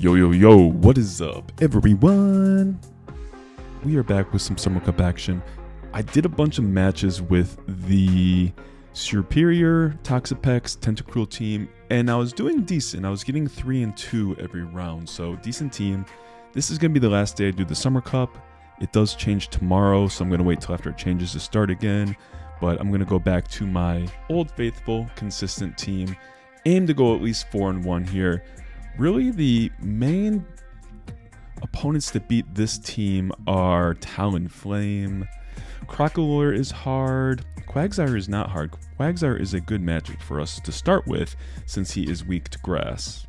Yo, yo, yo, what is up, everyone? We are back with some Summer Cup action. I did a bunch of matches with the Superior, Toxapex, Tentacruel team, and I was doing decent. I was getting 3 and 2 every round, so decent team. This is going to be the last day I do the Summer Cup. It does change tomorrow, so I'm going to wait till after it changes to start again, but I'm going to go back to my old faithful, consistent team. Aim to go at least 4 and 1 here. Really, the main opponents that beat this team are Talonflame. Crocalor is hard. Quagsire is not hard. Quagsire is a good magic for us to start with since he is weak to grass.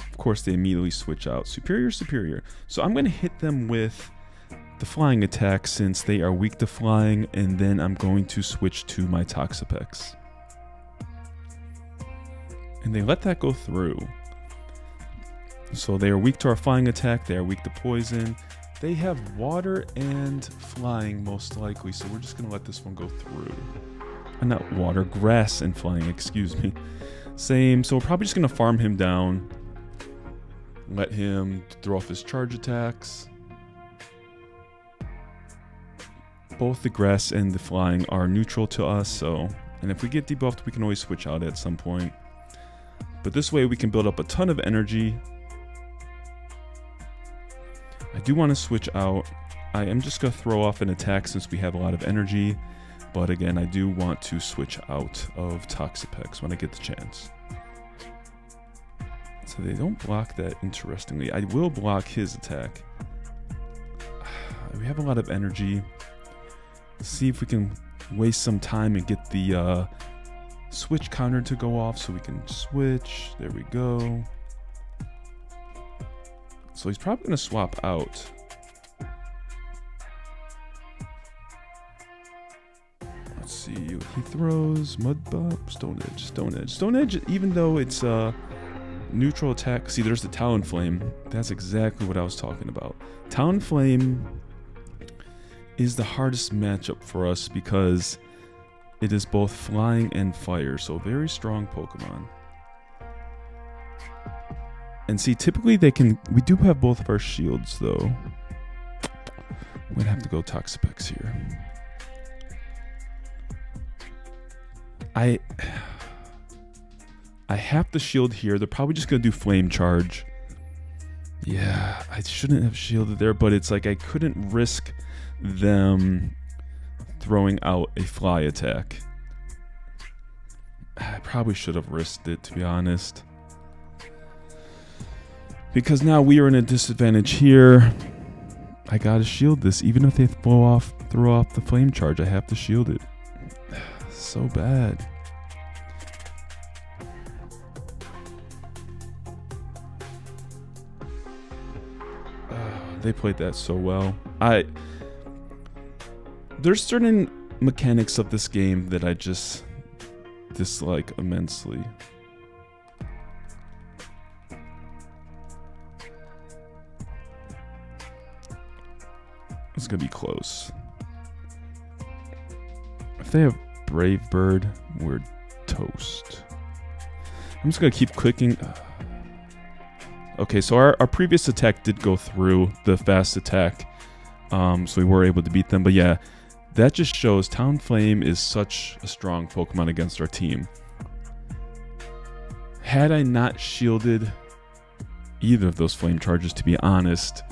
Of course, they immediately switch out. Superior. So I'm going to hit them with the flying attack since they are weak to flying, and then I'm going to switch to my Toxapex. And they let that go through. So they are weak to our flying attack, they are weak to poison. They have water and flying most likely, so we're just going to let this one go through. Not water, grass and flying, excuse me. Same, so we're probably just going to farm him down. Let him throw off his charge attacks. Both the grass and the flying are neutral to us, so... And if we get debuffed, we can always switch out at some point. But this way we can build up a ton of energy. I do want to switch out. I am just going to throw off an attack since we have a lot of energy. But again, I do want to switch out of Toxapex when I get the chance. So they don't block that, interestingly. I will block his attack. We have a lot of energy. Let's see if we can waste some time and get the switch counter to go off so we can switch. There we go. So he's probably going to swap out. Let's see. He throws Mud Bop, Stone Edge. Stone Edge, even though it's a neutral attack. See, there's the Talonflame. That's exactly what I was talking about. Talonflame is the hardest matchup for us because it is both flying and fire. So very strong Pokemon. And see, typically we do have both of our shields though. We'd have to go Toxapex here. I have the shield here. They're probably just going to do Flame Charge. Yeah, I shouldn't have shielded there, but it's like I couldn't risk them throwing out a fly attack. I probably should have risked it, to be honest. Because now we are in a disadvantage here. I gotta shield this. Even if they throw off the flame charge, I have to shield it. So bad. They played that so well. There's certain mechanics of this game that I just dislike immensely. It's gonna be close. If they have Brave Bird, we're toast. I'm just gonna keep clicking. Okay, so our previous attack did go through, the fast attack, so we were able to beat them. But yeah, that just shows Talonflame is such a strong Pokemon against our team. Had I not shielded either of those flame charges, to be honest,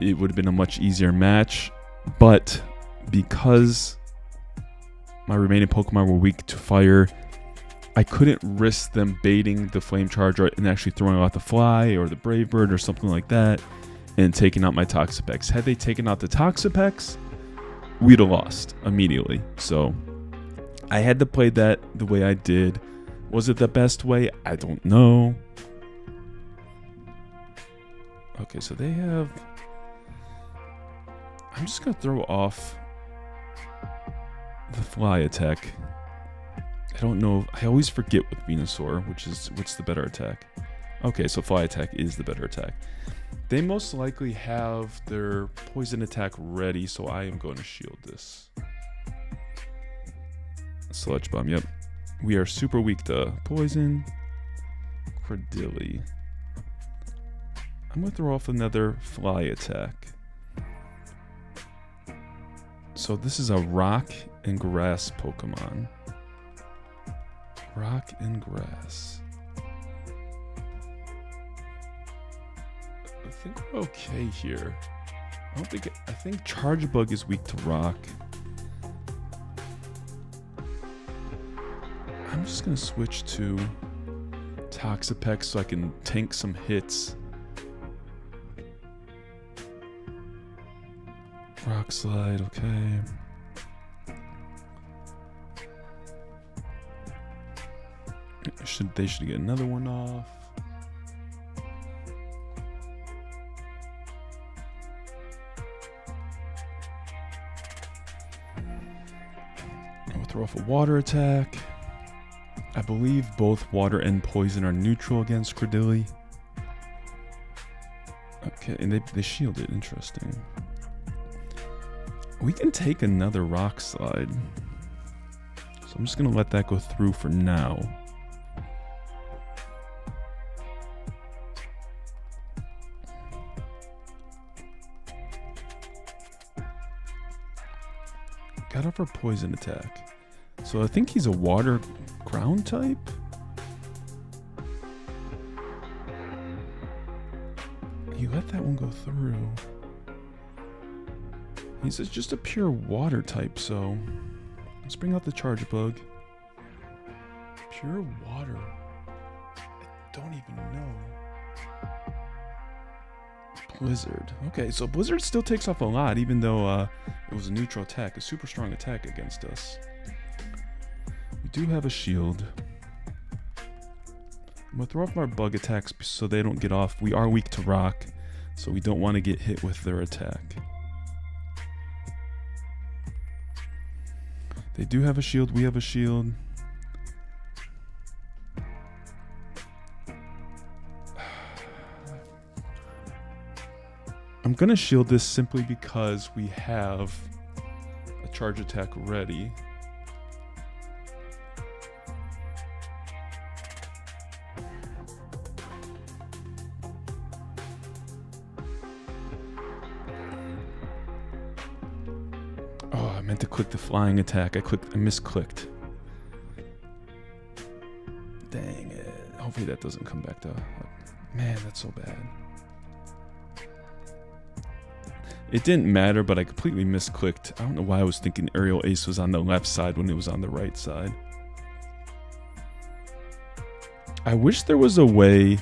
it would have been a much easier match. But because my remaining Pokemon were weak to fire, I couldn't risk them baiting the flame charge and actually throwing out the fly or the Brave Bird or something like that and taking out my Toxapex. Had they taken out the Toxapex, we'd have lost immediately. So I had to play that the way I did. Was it the best way? I don't know. Okay, so they have... I'm just going to throw off the fly attack. I don't know. I always forget with Venusaur, which the better attack. Okay, so fly attack is the better attack. They most likely have their poison attack ready, so I am going to shield this. Sludge Bomb, yep. We are super weak to poison. Cradily. I'm going to throw off another fly attack. So this is a rock and grass Pokemon. Rock and grass. I think we're okay here. I think Chargebug is weak to rock. I'm just gonna switch to Toxapex so I can tank some hits. Rock Slide, okay. They should get another one off. We'll throw off a water attack. I believe both water and poison are neutral against Cradily. Okay, and they shielded. Interesting. We can take another Rock Slide. So I'm just going to let that go through for now. Got off our poison attack. So I think he's a water ground type. You let that one go through. He's just a pure water type, so let's bring out the Chargebug. Pure water. I don't even know. Blizzard. Okay, so Blizzard still takes off a lot, even though it was a neutral attack, a super strong attack against us. We do have a shield. I'm gonna throw off our bug attacks so they don't get off. We are weak to rock, so we don't want to get hit with their attack. They do have a shield, we have a shield. I'm gonna shield this simply because we have a charge attack ready. Oh, I meant to click the flying attack. I misclicked. Dang it. Hopefully that doesn't come back to... Man, that's so bad. It didn't matter, but I completely misclicked. I don't know why I was thinking Aerial Ace was on the left side when it was on the right side. I wish there was a way,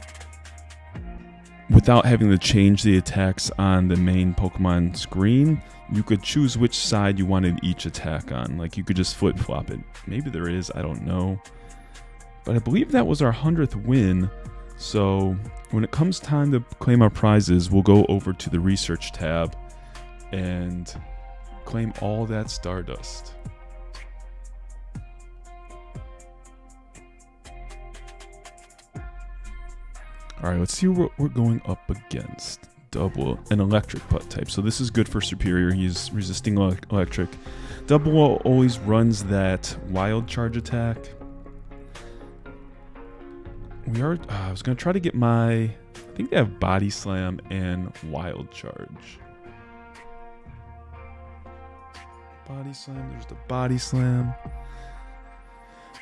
without having to change the attacks on the main Pokemon screen, you could choose which side you wanted each attack on. Like, you could just flip-flop it. Maybe there is, I don't know. But I believe that was our 100th win. So when it comes time to claim our prizes, we'll go over to the research tab and claim all that Stardust. Alright, let's see what we're going up against. Double, an electric butt type. So this is good for Superior. He's resisting electric. Double always runs that wild charge attack. I was going to try to get I think they have Body Slam and Wild Charge. Body Slam, there's the Body Slam.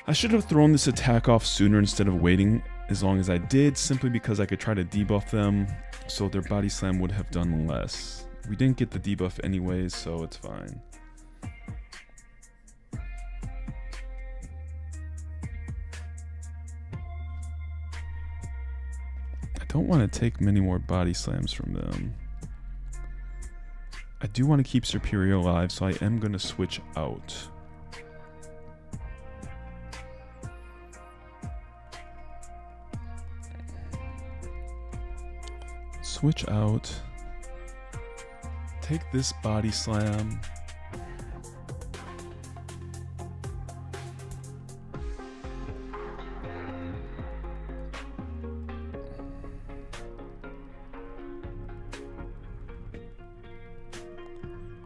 I should have thrown this attack off sooner instead of waiting as long as I did, simply because I could try to debuff them, so their Body Slam would have done less. We didn't get the debuff anyways, so it's fine. I don't want to take many more Body Slams from them. I do want to keep Superior alive, so I am going to switch out. Switch out. Take this Body Slam.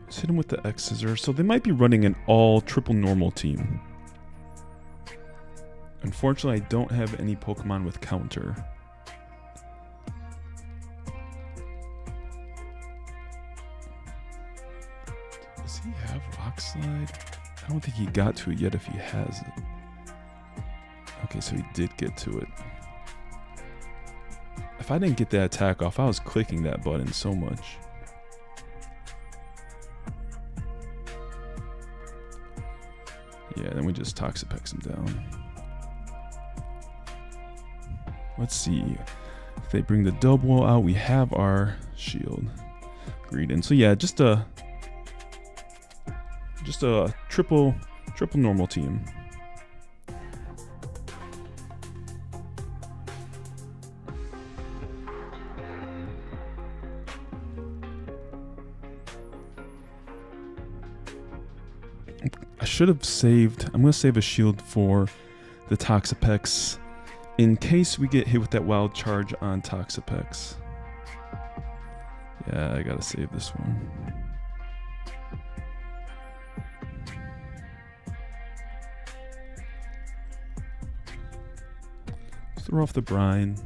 Let's hit him with the X Scissor. So they might be running an all triple normal team. Unfortunately, I don't have any Pokemon with counter. Does he have Rock Slide? I don't think he got to it yet if he has it. Okay, so he did get to it. If I didn't get that attack off, I was clicking that button so much. Yeah, then we just Toxapex him down. Let's see. If they bring the double out, we have our shield. Greedent. So yeah, just a triple normal team. I should have saved. I'm gonna save a shield for the Toxapex in case we get hit with that wild charge on Toxapex. Yeah, I gotta save this one. Throw off the brine.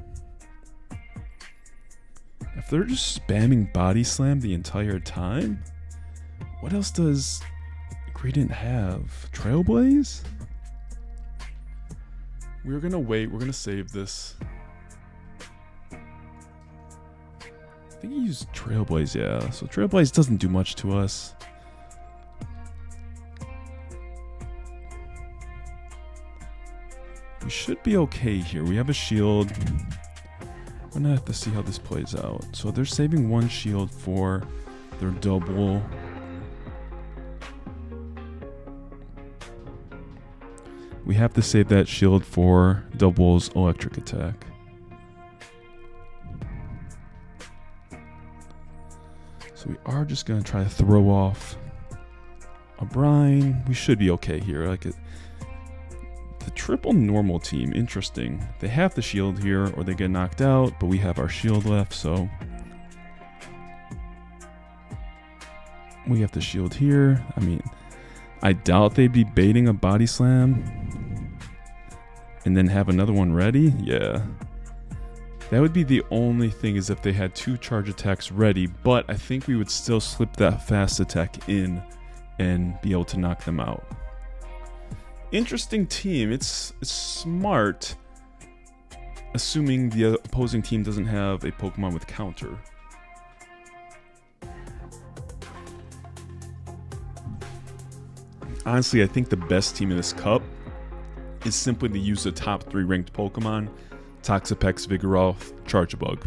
If they're just spamming body slam the entire time, what else does Greedent have? Trailblaze? We're gonna wait. We're gonna save this. I think he used Trailblaze, yeah. So Trailblaze doesn't do much to us. We should be okay here. We have a shield. We're gonna have to see how this plays out. So they're saving one shield for their double. We have to save that shield for double's electric attack. So we are just gonna try to throw off a brine. We should be okay here. Like the triple normal team, interesting. They have the shield here or they get knocked out, but we have our shield left, so we have the shield here. I mean, I doubt they'd be baiting a body slam and then have another one ready. Yeah. That would be the only thing, is if they had two charge attacks ready, but I think we would still slip that fast attack in and be able to knock them out. Interesting team. It's smart, assuming the opposing team doesn't have a Pokemon with counter. Honestly, I think the best team in this cup is simply to use the top 3 ranked Pokemon: Toxapex, Vigoroth, Charjabug.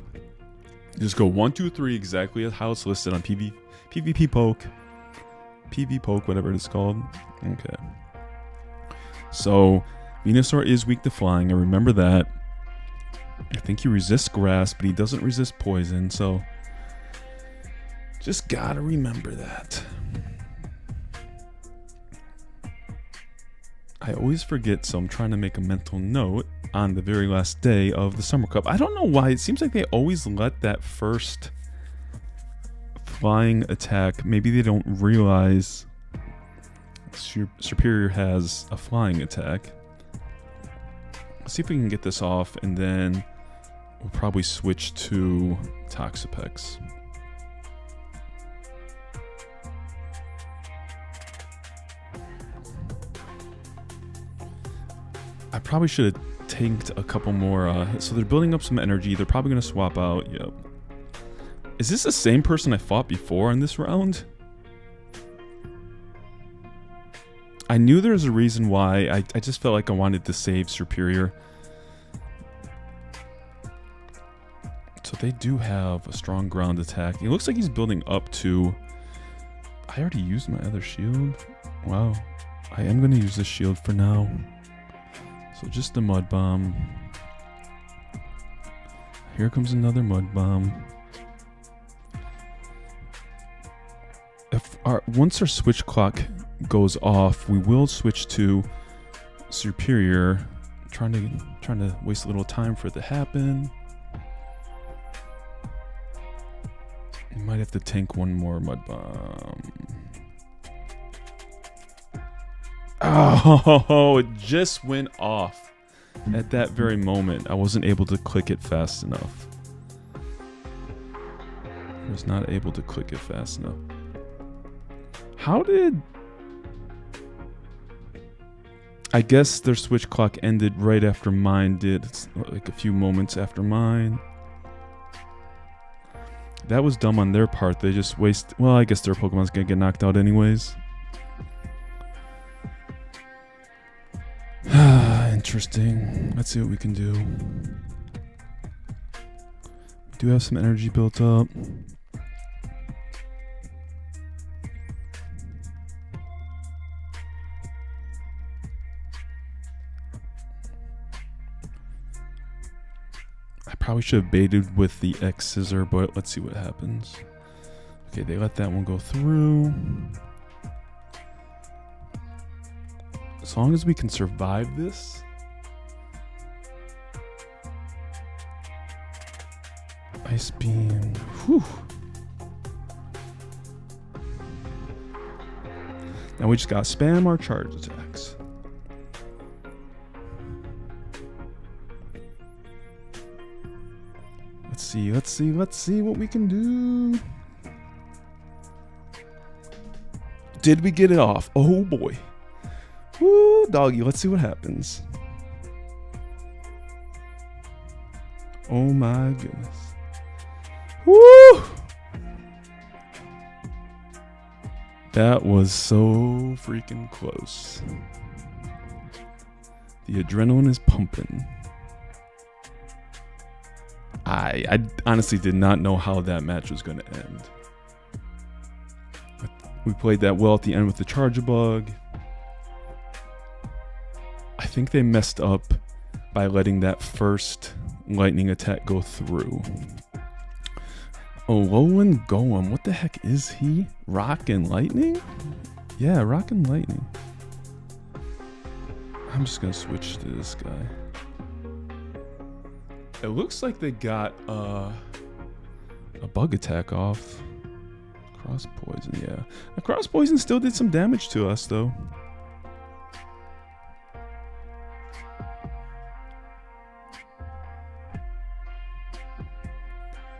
Just go 1, 2, 3 exactly how it's listed on PvP Poke, whatever it is called. Okay. So Venusaur is weak to flying. I remember that. I think he resists grass, but he doesn't resist poison. So just gotta remember that. I always forget, so I'm trying to make a mental note on the very last day of the Summer Cup. I don't know why. It seems like they always let that first flying attack. Maybe they don't realize Serperior has a flying attack. Let's see if we can get this off, and then we'll probably switch to Toxapex. I probably should have tanked a couple more. So they're building up some energy. They're probably going to swap out. Yep. Is this the same person I fought before in this round? I knew there was a reason why. I just felt like I wanted to save Serperior. So they do have a strong ground attack. It looks like he's building up to... I already used my other shield. Wow. I am going to use this shield for now. So just the Mud Bomb. Here comes another Mud Bomb. Once our switch clock goes off, we will switch to Serperior. Trying to waste a little time for it to happen. You might have to tank one more Mud Bomb. Oh, it just went off at that very moment. I wasn't able to click it fast enough. I was not able to click it fast enough. How did... I guess their switch clock ended right after mine did. It's like a few moments after mine. That was dumb on their part. They just waste... Well, I guess their Pokemon's gonna get knocked out anyways. Interesting. Let's see what we can do. We do have some energy built up. I probably should have baited with the X scissor, but let's see what happens. Okay, they let that one go through. As long as we can survive this. Ice beam. Whew. Now we just gotta spam our charge attacks. Let's see what we can do. Did we get it off? Oh boy. Woo, doggy, let's see what happens. Oh my goodness. Woo! That was so freaking close. The adrenaline is pumping. I honestly did not know how that match was going to end. We played that well at the end with the Charjabug. I think they messed up by letting that first lightning attack go through. Alolan Golem, what the heck is he? Rock and Lightning? Yeah, Rock and Lightning. I'm just going to switch to this guy. It looks like they got a bug attack off. Cross poison, yeah. The cross poison still did some damage to us, though.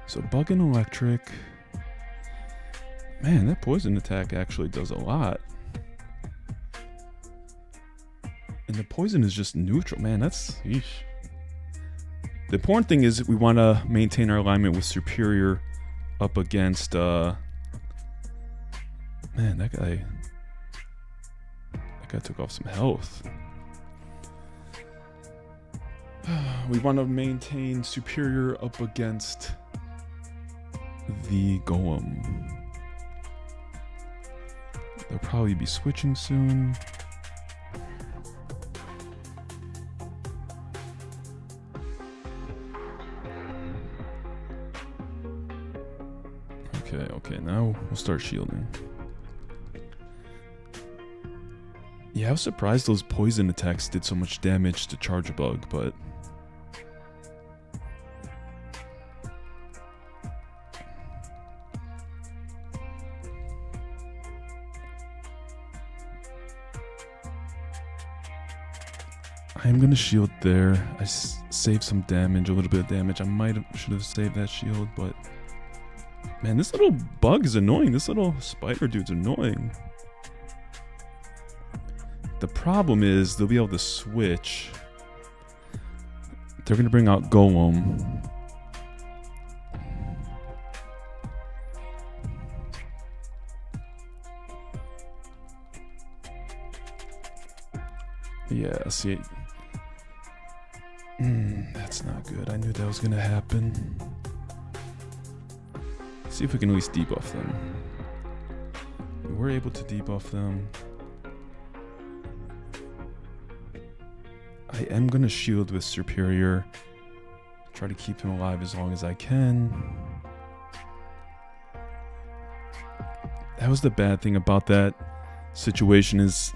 So bug and electric. Man, that poison attack actually does a lot. And the poison is just neutral. Man, that's... Eesh. The important thing is we want to maintain our alignment with Superior up against... Man, that guy took off some health. We want to maintain Superior up against the Golem. They'll probably be switching soon. Okay, now we'll start shielding. Yeah, I was surprised those poison attacks did so much damage to Charjabug, but... I'm gonna shield there. I saved some damage, a little bit of damage. I should have saved that shield, but... Man, this little bug is annoying. This little spider dude's annoying. The problem is they'll be able to switch. They're going to bring out Golem. Yeah, see. That's not good. I knew that was going to happen. See if we can at least debuff them. We were able to debuff them. I am going to shield with Superior. Try to keep him alive as long as I can. That was the bad thing about that situation is...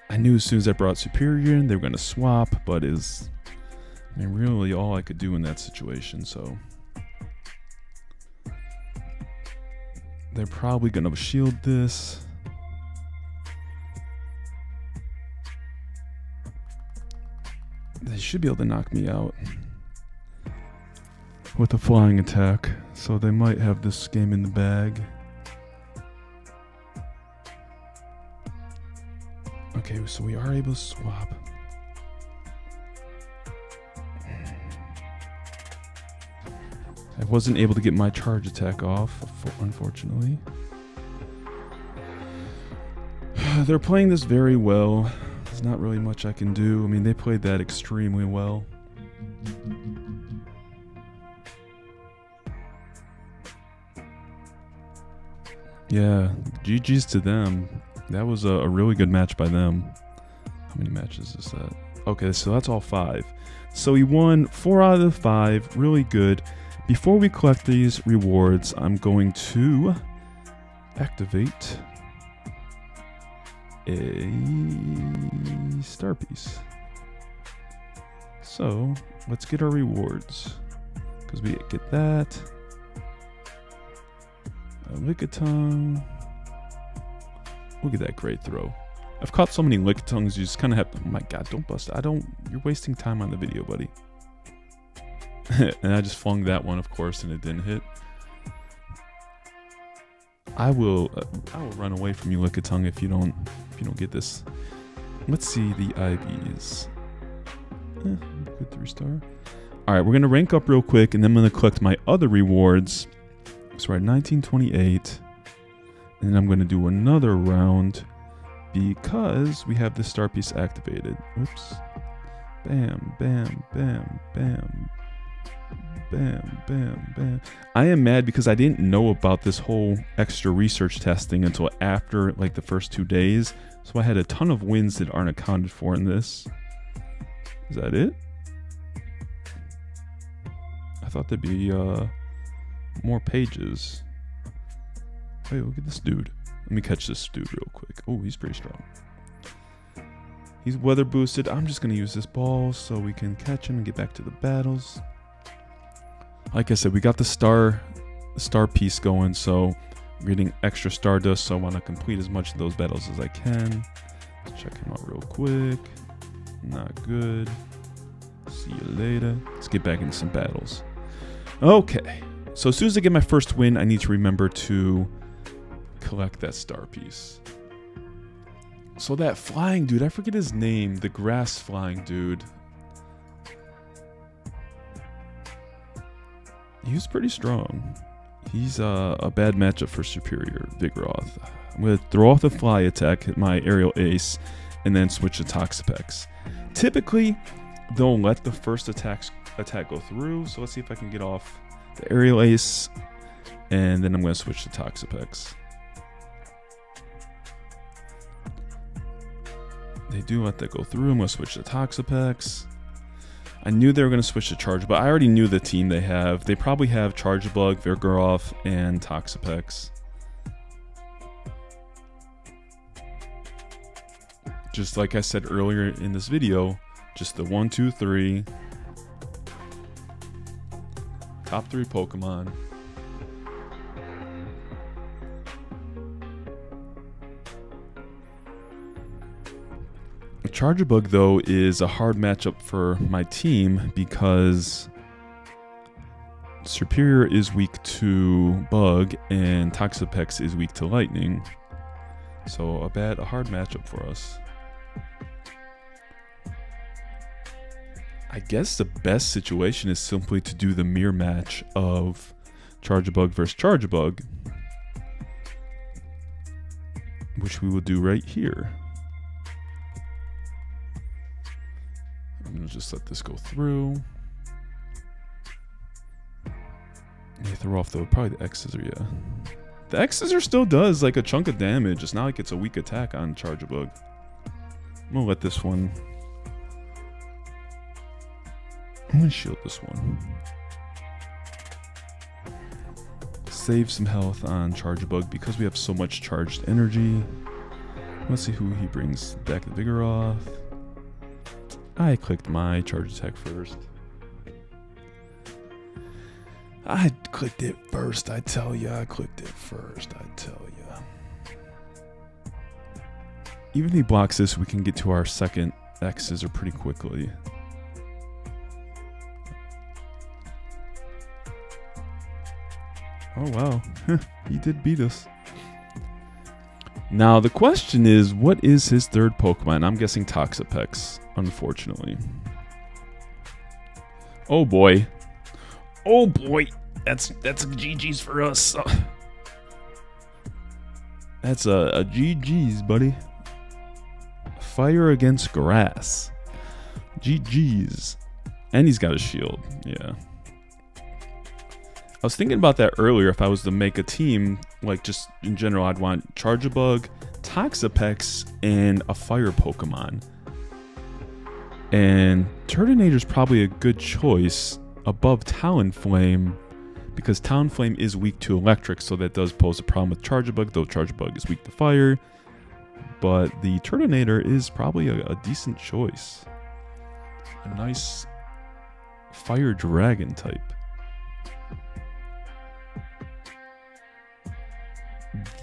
I knew as soon as I brought Superior in, they were going to swap, but is... I mean, really all I could do in that situation, so... They're probably going to shield this. They should be able to knock me out with a flying attack. So they might have this game in the bag. so we are able to swap. I wasn't able to get my charge attack off, unfortunately. They're playing this very well. There's not really much I can do. I mean, they played that extremely well. Yeah, GG's to them. That was a really good match by them. How many matches is that? Okay, so that's all 5. So he won 4 out of the 5. Really good. Before we collect these rewards, I'm going to activate a star piece. So let's get our rewards, because we get that. A Lickitung. Look at that great throw. I've caught so many Lickitungs, you just kind of have to, oh my god, don't bust it. You're wasting time on the video, buddy. And I just flung that one, of course, and it didn't hit. I will run away from you, Lickitung, if you don't get this. Let's see the IVs. Good 3-star. All right, we're gonna rank up real quick, and then I'm gonna collect my other rewards. So we're at 1928, and then I'm gonna do another round because we have the star piece activated. Oops. Bam, bam, bam, bam. Bam, bam, bam. I am mad because I didn't know about this whole extra research testing until after like the first 2 days. So I had a ton of wins that aren't accounted for in this. Is that it? I thought there'd be more pages. Hey, look at this dude. Let me catch this dude real quick. Oh, he's pretty strong. He's weather boosted. I'm just gonna use this ball so we can catch him and get back to the battles. Like I said, we got the star piece going, so we're getting extra stardust, so I want to complete as much of those battles as I can. Let's check him out real quick. Not good. See you later. Let's get back into some battles. Okay, so as soon as I get my first win, I need to remember to collect that star piece. So that flying dude, I forget his name, the grass flying dude. He was pretty strong. He's a bad matchup for Superior Vigoroth. I'm going to throw off the fly attack, hit my aerial ace, and then switch to Toxapex. Typically, they'll let the first attack go through, so let's see if I can get off the aerial ace, and then I'm going to switch to Toxapex. They do let that go through. I'm going to switch to Toxapex. I knew they were going to switch to Charge, but I already knew the team they have. They probably have Charjabug, Vigoroth, and Toxapex. Just like I said earlier in this video, just the 1, 2, 3. Top 3 Pokemon. Charjabug, though, is a hard matchup for my team because Superior is weak to Bug and Toxapex is weak to Lightning. So a hard matchup for us. I guess the best situation is simply to do the mirror match of Charjabug versus Charjabug, which we will do right here. I'm gonna just let this go through. They throw off probably the X-Scissor, yeah. The X-Scissor still does like a chunk of damage. It's not like it's a weak attack on Charjabug. I'm gonna let this one. I'm gonna shield this one. Save some health on Charjabug because we have so much charged energy. Let's see who he brings back. The Vigoroth. I clicked my charge attack first. I clicked it first, I tell ya. I clicked it first, I tell ya. Even if he blocks this, we can get to our second X-Scissor pretty quickly. Oh wow, he did beat us. Now, the question is, what is his third Pokemon? I'm guessing Toxapex, unfortunately. Oh boy. Oh boy. That's a GG's for us. That's a GG's, buddy. Fire against grass. GG's. And he's got a shield. Yeah. I was thinking about that earlier. If I was to make a team, like just in general, I'd want Charjabug, Toxapex, and a fire Pokemon. And Turtonator's probably a good choice above Talonflame, because Talonflame is weak to electric, so that does pose a problem with Charjabug, though Charjabug is weak to fire. But the Turtonator is probably a decent choice. A nice fire dragon type.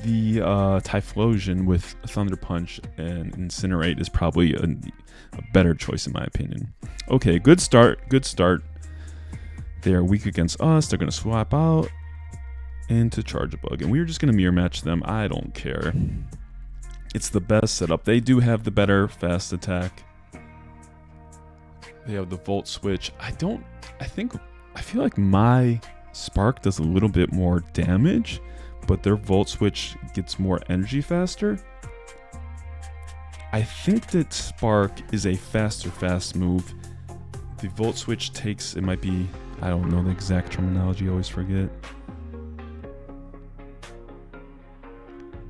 The Typhlosion with Thunder Punch and Incinerate is probably a better choice in my opinion. Okay, good start. Good start. They are weak against us. They're going to swap out into Charjabug. And we're just going to mirror match them. I don't care. It's the best setup. They do have the better fast attack. They have the Volt Switch. I feel like my Spark does a little bit more damage, but their Volt Switch gets more energy faster. I think that Spark is a faster fast move. The Volt Switch takes, it might be, I don't know the exact terminology, I always forget.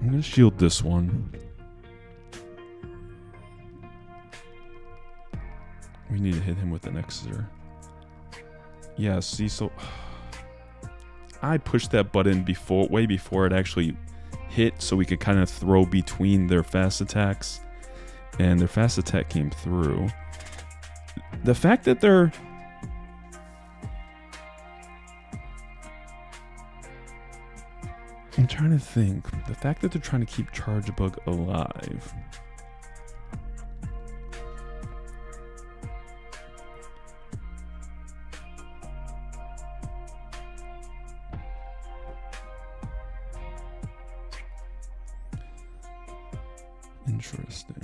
I'm going to shield this one. We need to hit him with an Exeter. Yeah, see, so I pushed that button way before it actually hit, so we could kind of throw between their fast attacks, and their fast attack came through. The fact that they're I'm trying to think. The fact that they're trying to keep Charjabug alive. Interesting.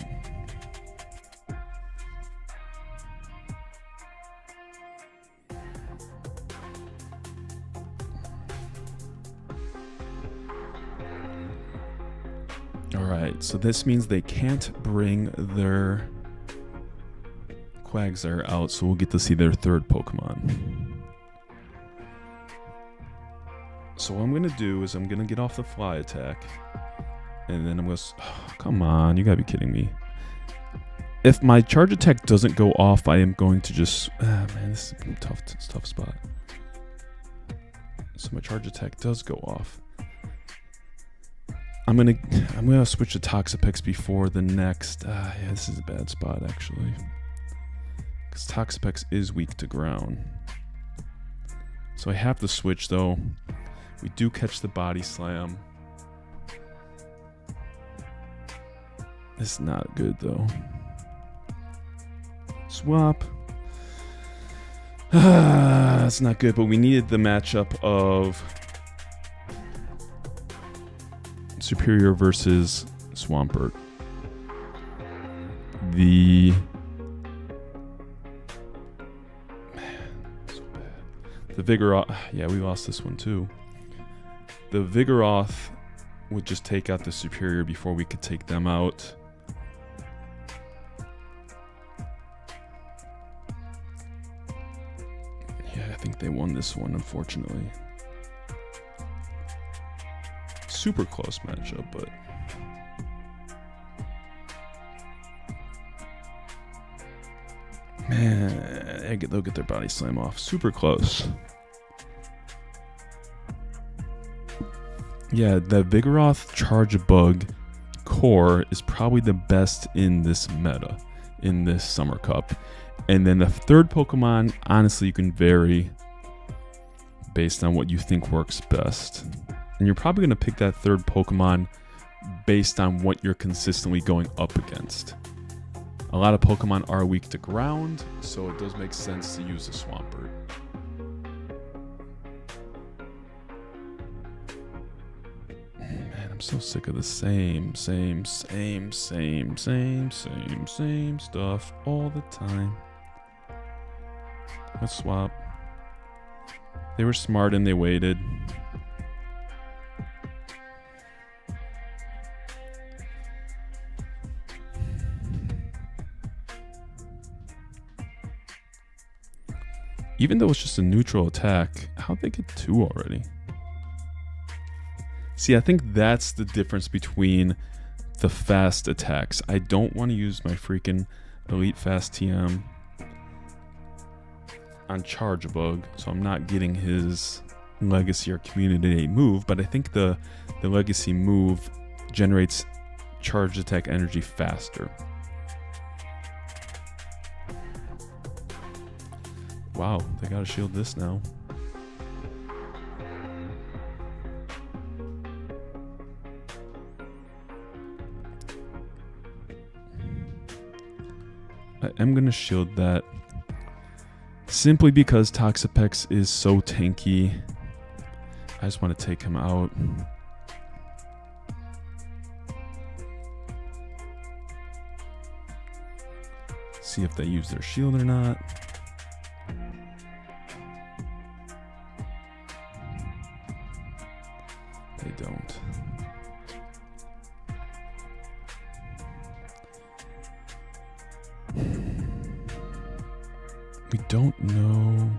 Alright, so this means they can't bring their Quagsire out, so we'll get to see their third Pokemon. So what I'm going to do is I'm going to get off the Fly Attack. And then I'm going to... Oh, come on, you gotta be kidding me. If my Charge Attack doesn't go off, I am going to just... man, this is a tough spot. So my Charge Attack does go off. I'm gonna switch to Toxapex before the next... yeah, this is a bad spot, actually. Because Toxapex is weak to ground. So I have to switch, though. We do catch the Body Slam. This is not good, though. Swap. That's not good, but we needed the matchup of Superior versus Swampert. The... Man, so bad. The Vigoroth... Yeah, we lost this one, too. The Vigoroth would just take out the Superior before we could take them out. Yeah, I think they won this one, unfortunately. Super close matchup, but... Man, they'll get their Body Slam off. Super close. Yeah, the Vigoroth Charjabug core is probably the best in this meta, in this Summer Cup. And then the third Pokemon, honestly, you can vary based on what you think works best. And you're probably going to pick that third Pokemon based on what you're consistently going up against. A lot of Pokemon are weak to ground, so it does make sense to use a Swampert. Man, I'm so sick of the same stuff all the time. Let's swap. They were smart and they waited. Even though it's just a neutral attack, how'd they get 2 already? See, I think that's the difference between the fast attacks. I don't want to use my freaking Elite Fast TM on Chargebug, so I'm not getting his Legacy or Community Day move, but I think the Legacy move generates charge attack energy faster. Wow, they gotta shield this now. I am gonna shield that simply because Toxapex is so tanky. I just want to take him out. See if they use their shield or not. They don't. We don't know.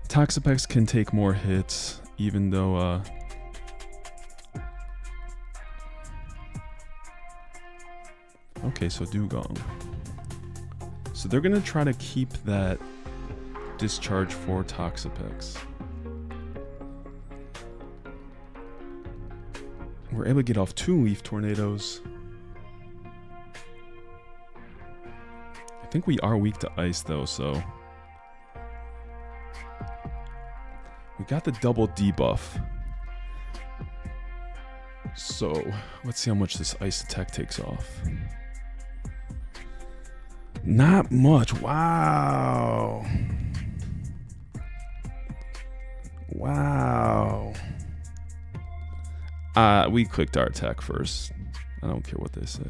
Toxapex can take more hits, even though okay, so Dugong. So they're gonna try to keep that discharge for Toxapex. We're able to get off 2 Leaf Tornadoes. I think we are weak to ice though, so we got the double debuff. So let's see how much this ice attack takes off. Not much. Wow. Wow. We clicked our attack first. I don't care what they say.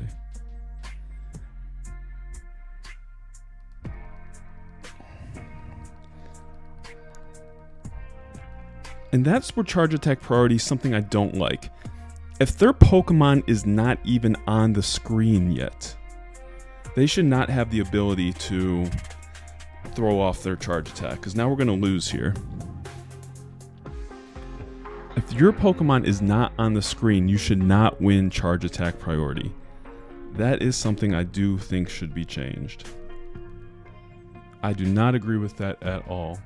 And that's where charge attack priority is something I don't like. If their Pokemon is not even on the screen yet, they should not have the ability to throw off their charge attack, because now we're going to lose here. If your Pokemon is not on the screen, you should not win charge attack priority. That is something I do think should be changed. I do not agree with that at all.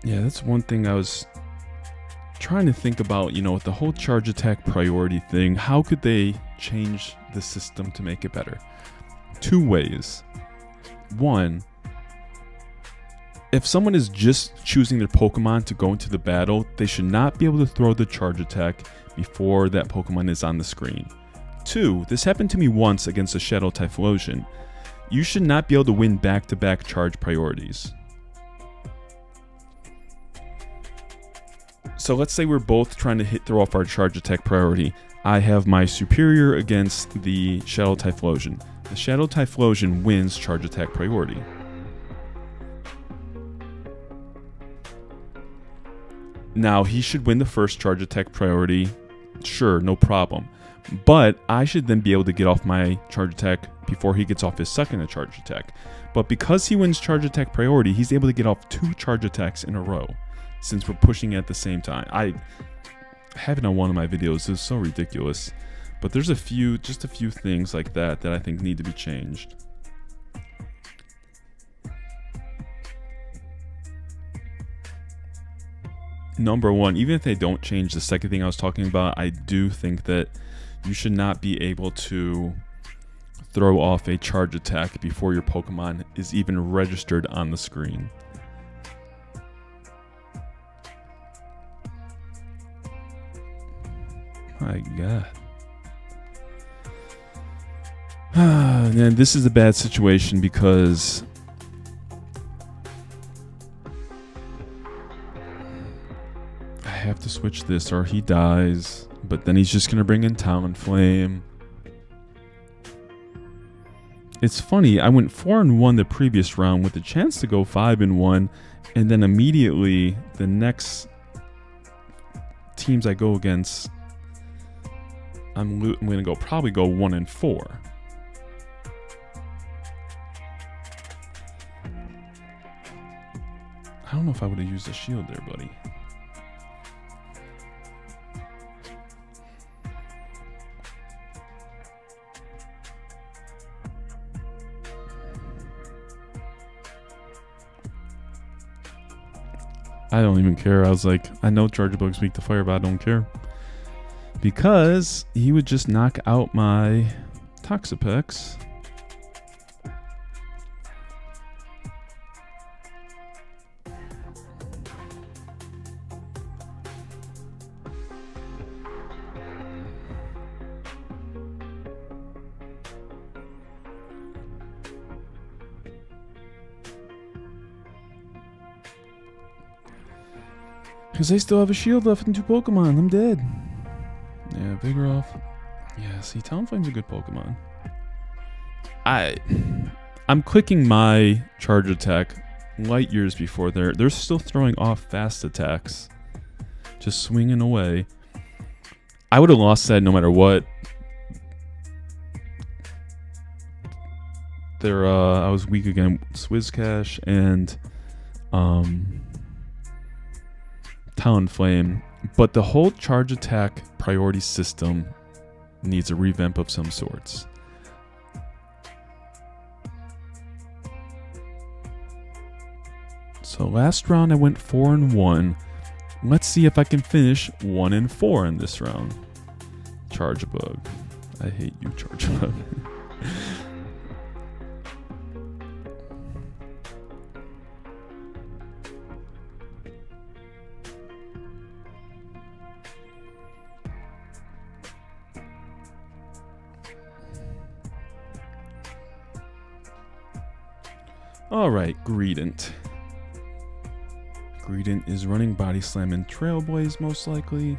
Yeah, that's one thing I was trying to think about, you know, with the whole charge attack priority thing. How could they change the system to make it better? 2 ways. 1, if someone is just choosing their Pokemon to go into the battle, they should not be able to throw the charge attack before that Pokemon is on the screen. 2, this happened to me once against a Shadow Typhlosion. You should not be able to win back-to-back charge priorities. So let's say we're both trying to throw off our charge attack priority. I have my superior against the Shadow Typhlosion. The Shadow Typhlosion wins charge attack priority. Now, he should win the first charge attack priority. Sure, no problem. But I should then be able to get off my charge attack before he gets off his second charge attack. But because he wins charge attack priority, he's able to get off 2 charge attacks in a row, since we're pushing at the same time. I have it on one of my videos. It's so ridiculous. But there's just a few things like that I think need to be changed. Number 1, even if they don't change the second thing I was talking about, I do think that you should not be able to throw off a charge attack before your Pokemon is even registered on the screen. My God. And this is a bad situation because I have to switch this or he dies. But then he's just going to bring in Talonflame. It's funny, I went 4-1 the previous round with a chance to go 5-1, and then immediately the next teams I go against, I'm going to probably go 1-4. I don't know if I would have used a shield there, buddy. I don't even care. I was like, I know Charjabug's weak to fire, but I don't care. Because he would just knock out my Toxapex. Because they still have a shield left in 2 Pokemon. I'm dead. Yeah, Vigoroth. Yeah, see, Talonflame's a good Pokemon. I'm clicking my charge attack light years before they're still throwing off fast attacks. Just swinging away. I would have lost that no matter what. I was weak again. Swizcash and Talonflame, but the whole charge attack priority system needs a revamp of some sorts. So last round I went 4-1. Let's see if I can finish 1-4 in this round. Charjabug. I hate you, Charjabug. Alright, Greedent. Greedent is running Body Slam and Trailblaze most likely.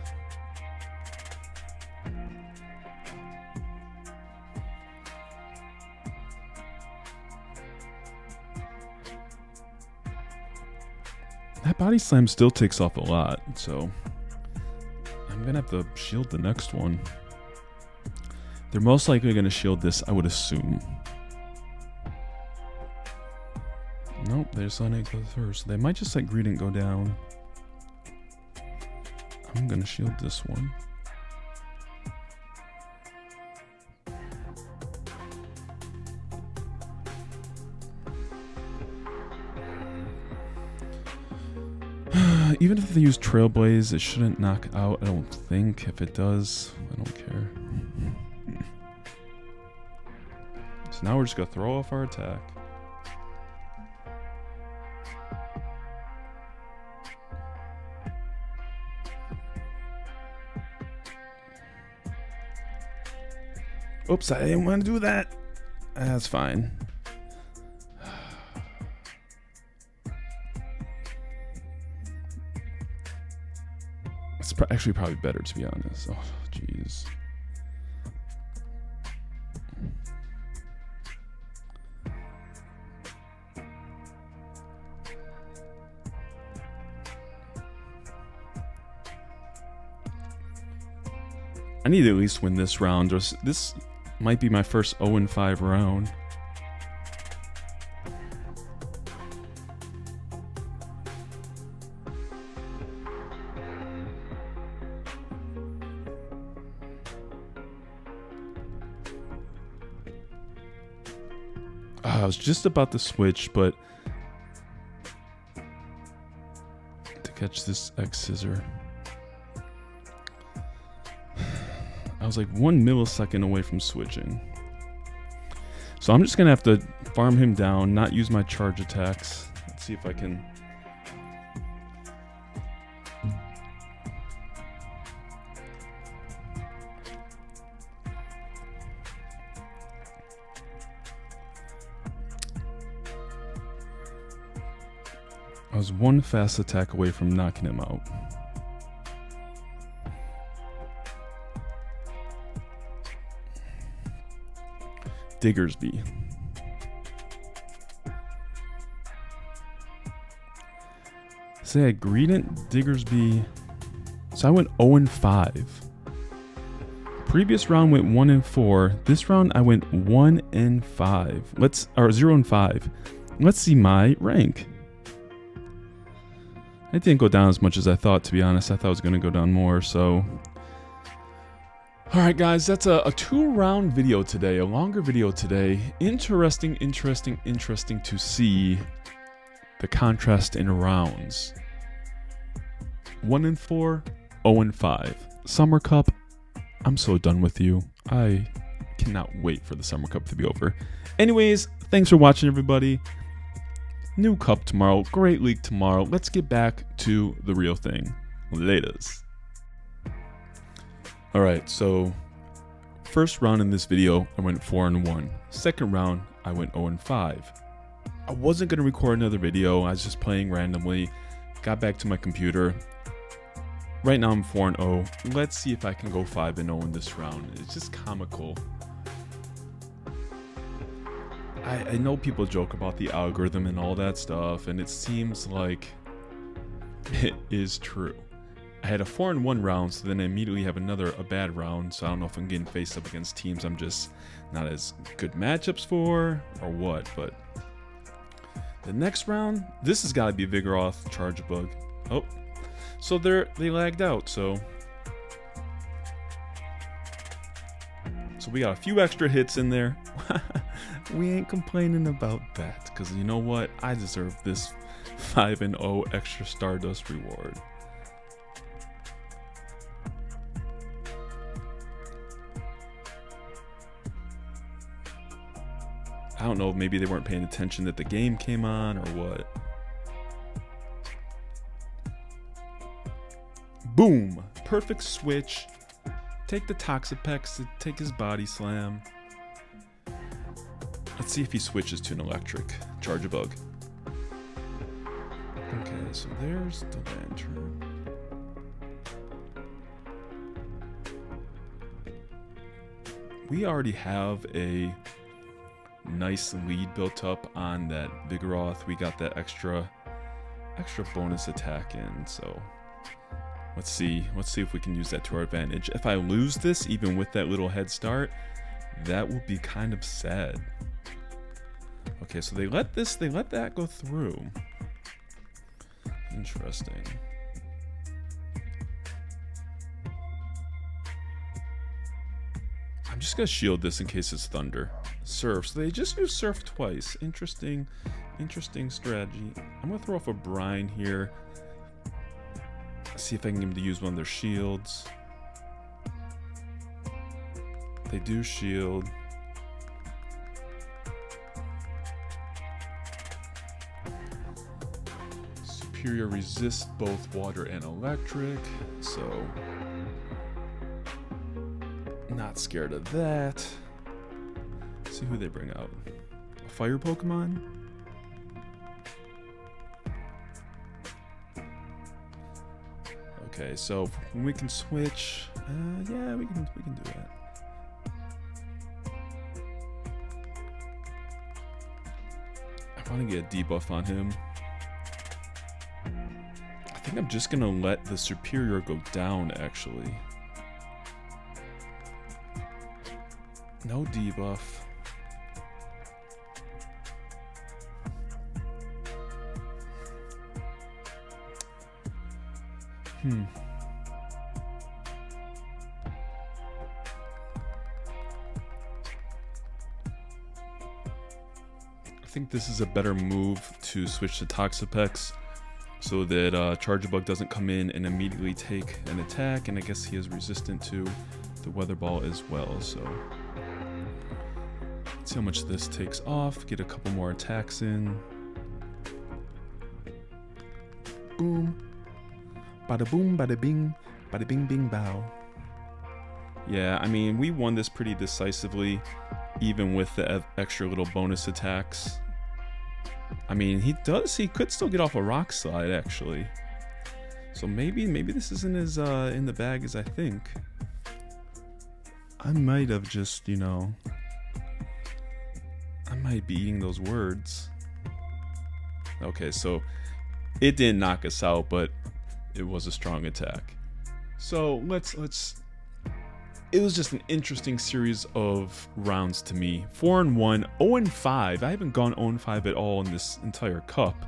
That Body Slam still takes off a lot, so I'm gonna have to shield the next one. They're most likely gonna shield this, I would assume. Nope, they're just letting it go through. So they might just let Greedent go down. I'm gonna shield this one. Even if they use Trailblaze, it shouldn't knock out, I don't think. If it does, I don't care. So now we're just gonna throw off our attack. Oops, I didn't want to do that. That's fine. It's actually probably better, to be honest. Oh, jeez. I need to at least win this round. This might be my first 0-5 round. I was just about to switch, but to catch this X Scissor. I was like 1 millisecond away from switching. So I'm just going to have to farm him down, not use my charge attacks. Let's see if I can. I was one fast attack away from knocking him out. Diggersby. Say I had Greedent, Diggersby. So I went 0-5. Previous round went 1-4. This round I went 1-5. 0-5. Let's see my rank. It didn't go down as much as I thought, to be honest. I thought it was going to go down more, so. Alright guys, that's a 2-round video today, a longer video today. Interesting to see the contrast in rounds. 1-4, 0-5. Summer Cup, I'm so done with you. I cannot wait for the Summer Cup to be over. Anyways, thanks for watching, everybody. New cup tomorrow, great league tomorrow. Let's get back to the real thing. Laters. Alright, so first round in this video, I went 4-1. Second round, I went 0-5. I wasn't going to record another video. I was just playing randomly. Got back to my computer. Right now I'm 4-0. Let's see if I can go 5-0 in this round. It's just comical. I know people joke about the algorithm and all that stuff, and it seems like it is true. I had a 4-1 round, so then I immediately have a bad round, so I don't know if I'm getting faced up against teams I'm just not as good matchups for, or what, but the next round, this has got to be Vigoroth, Charjabug. Oh, so they lagged out, so we got a few extra hits in there. We ain't complaining about that, because you know what? I deserve this 5-0 extra Stardust reward. I don't know, maybe they weren't paying attention that the game came on or what. Boom! Perfect switch. Take the Toxapex to take his Body Slam. Let's see if he switches to an electric Charjabug. Okay, so there's the Lantern. We already have a nice lead built up on that Vigoroth. We got that extra bonus attack in, so let's see if we can use that to our advantage. If I lose this, even with that little head start, that will be kind of sad. Okay, so they let that go through. Interesting. I'm just gonna shield this in case it's Thunder. Surf. So they just use Surf twice. Interesting strategy. I'm gonna throw off a Brine here. See if I can get him to use one of their shields. They do shield. Superior resists both water and electric, so not scared of that. Let's see who they bring out. A fire Pokemon? Okay, so we can switch. Yeah, we can do that. I want to get a debuff on him. I think I'm just gonna let the Superior go down, actually. No debuff. I think this is a better move to switch to Toxapex so that Charjabug doesn't come in and immediately take an attack, and I guess he is resistant to the Weather Ball as well, so let's see how much this takes off, get a couple more attacks in. Boom. Bada boom, bada bing, bada bing bing bow. Yeah, I mean, we won this pretty decisively, even with the extra little bonus attacks. I mean, he could still get off a rock slide, actually. So maybe this isn't as in the bag as I think. I might have just, you know, I might be eating those words. Okay, so it didn't knock us out, but it was a strong attack. So let's it was just an interesting series of rounds to me. 4-1, 0-5. I haven't gone 0-5 at all in this entire cup.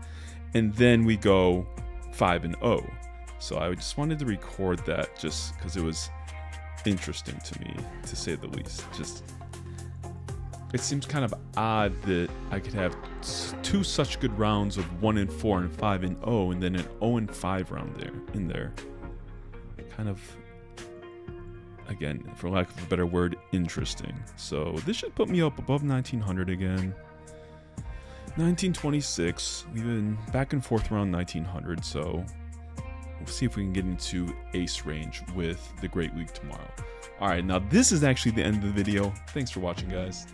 And then we go 5-0. So I just wanted to record that just because it was interesting to me, to say the least. Just, it seems kind of odd that I could have two such good rounds of 1-4 and 5-0, and then an 0-5 round in there. Kind of, again, for lack of a better word, interesting. So this should put me up above 1900 again. 1926. We've been back and forth around 1900, so we'll see if we can get into ace range with the Great Week tomorrow. All right, now this is actually the end of the video. Thanks for watching, guys.